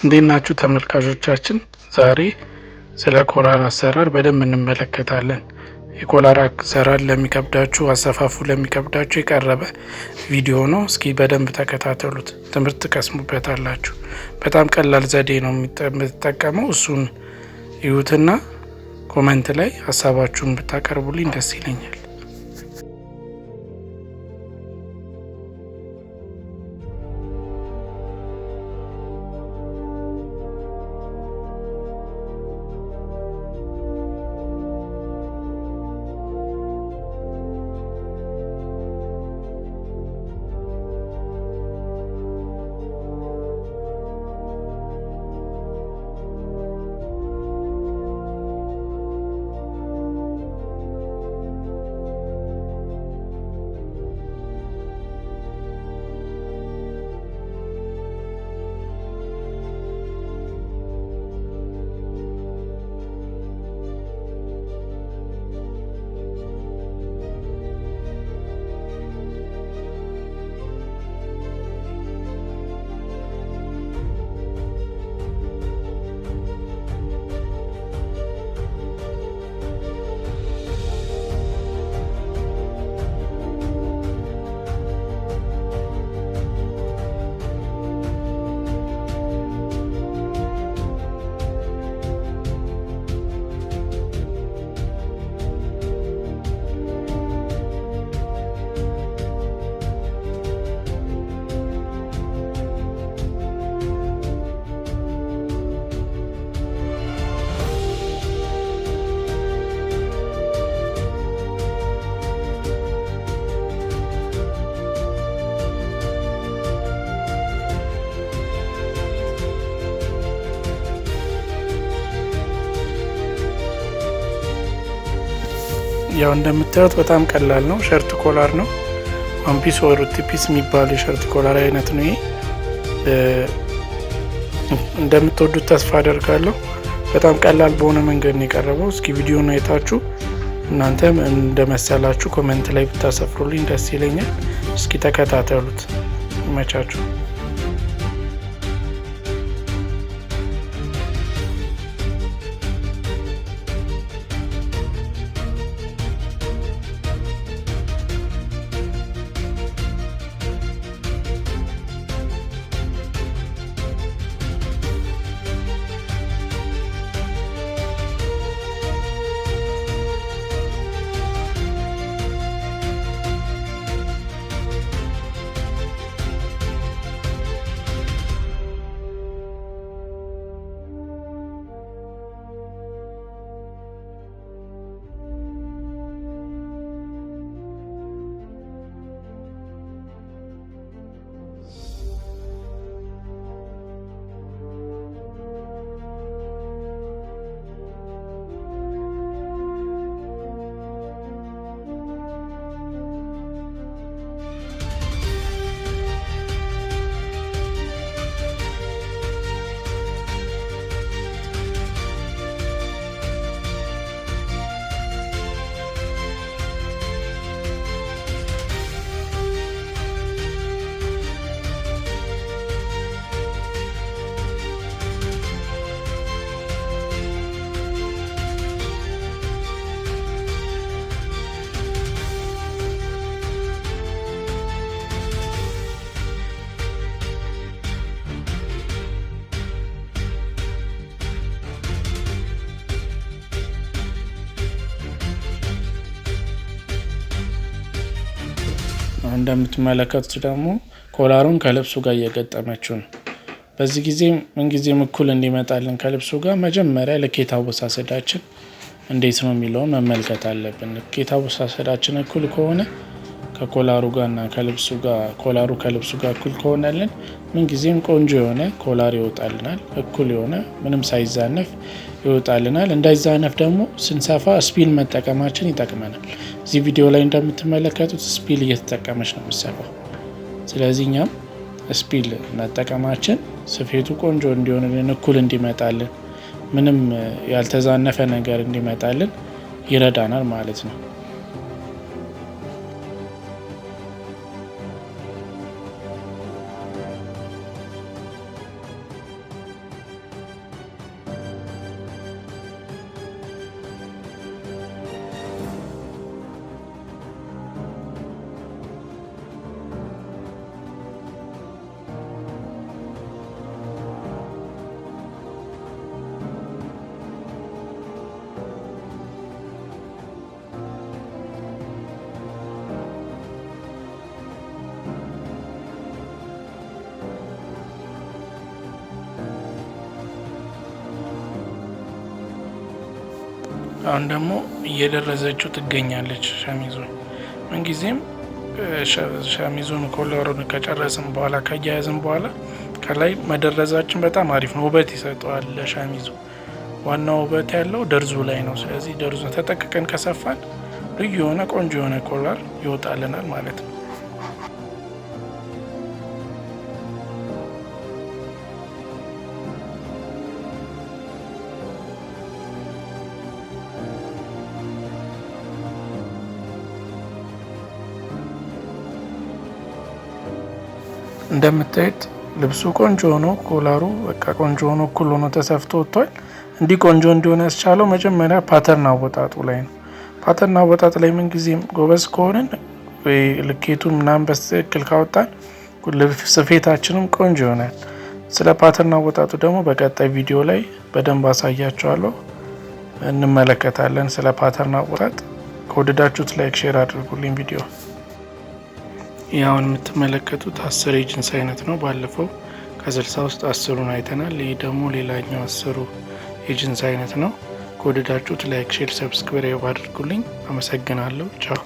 እንዴት ናችሁ ተመልካቾቻችን? ዛሬ ስለ ኮላር አሰራር በደንብ እንመለከታለን። የኮላር አሰራር ለሚከብዳችሁ፣ አሰፋፉ ለሚከብዳችሁ የቀረበ ቪዲዮ ነው። እስኪ በደንብ ተከታተሉት፣ ትምህርት ትቀስሙበታላችሁ። በጣም ቀላል ዘዴ ነው የምትጠቀመው። እሱን እዩትና ኮመንት ላይ ሀሳባችሁን ብታቀርቡልኝ ደስ ይለኛል። ያው እንደምታዩት በጣም ቀላል ነው። ሸርት ኮላር ነው። ዋን ፒስ ወር ቱ ፒስ የሚባለው የሸርት ኮላር አይነት ነው። ይሄ እንደምትወዱት ተስፋ አደርጋለሁ። በጣም ቀላል በሆነ መንገድ ነው የቀረበው። እስኪ ቪዲዮውን አይታችሁ እናንተም እንደመሰላችሁ ኮሜንት ላይ ብታሰፍሩልኝ ደስ ይለኛል። እስኪ ተከታተሉት። ይመቻችሁ። እንደምትመለከቱት ደግሞ ኮላሩን ከልብሱ ጋር እየገጠመችው ነው። በዚህ ጊዜ ምን ጊዜም እኩል እንዲመጣልን ከልብሱ ጋር መጀመሪያ ልኬት አወሳሰዳችን እንዴት ነው የሚለውን መመልከት አለብን። ልኬት አወሳሰዳችን እኩል ከሆነ ከኮላሩ ጋርና ከልብሱ ጋር ኮላሩ ከልብሱ ጋር እኩል ከሆነልን ምን ጊዜም ቆንጆ የሆነ ኮላር ይወጣልናል። እኩል የሆነ ምንም ሳይዛነፍ ይወጣልናል። እንዳይዛነፍ ደግሞ ስንሰፋ ስፒል መጠቀማችን ይጠቅመናል። እዚህ ቪዲዮ ላይ እንደምትመለከቱት ስፒል እየተጠቀመች ነው የምትሰፋው። ስለዚህ እኛም ስፒል መጠቀማችን ስፌቱ ቆንጆ እንዲሆንልን፣ እኩል እንዲመጣልን፣ ምንም ያልተዛነፈ ነገር እንዲመጣልን ይረዳናል ማለት ነው። አሁን ደግሞ እየደረዘችው ትገኛለች ሸሚዙ። ምንጊዜም ሸሚዙን ኮለሩን ከጨረስን በኋላ ከያያዝን በኋላ ከላይ መደረዛችን በጣም አሪፍ ነው፣ ውበት ይሰጠዋል ለሸሚዙ። ዋናው ውበት ያለው ደርዙ ላይ ነው። ስለዚህ ደርዙ ተጠቅቀን ከሰፋን ልዩ የሆነ ቆንጆ የሆነ ኮላር ይወጣልናል ማለት ነው። እንደምታዩት ልብሱ ቆንጆ ሆኖ ኮላሩ በቃ ቆንጆ ሆኖ እኩል ሆኖ ተሰፍቶ ወጥቷል። እንዲህ ቆንጆ እንዲሆን ያስቻለው መጀመሪያ ፓተርን አወጣጡ ላይ ነው። ፓተርን አወጣጥ ላይ ምንጊዜም ጎበዝ ከሆንን ወይ ልኬቱን ምናምን በትክክል ካወጣን ስፌታችንም ቆንጆ ይሆናል። ስለ ፓተርን አወጣጡ ደግሞ በቀጣይ ቪዲዮ ላይ በደንብ አሳያቸዋለሁ፣ እንመለከታለን። ስለ ፓተርን አወጣጥ ከወደዳችሁት ላይክ፣ ሼር አድርጉልኝ ቪዲዮ። ያውን የምትመለከቱት 10 የጂንስ አይነት ነው። ባለፈው ከ60 ውስጥ 10ሩን አይተናል። ይህ ደግሞ ሌላኛው 10ሩ የጂንስ አይነት ነው። ከወደዳችሁት ላይክ፣ ሼር፣ ሰብስክራይብ አድርጉልኝ። አመሰግናለሁ። ቻው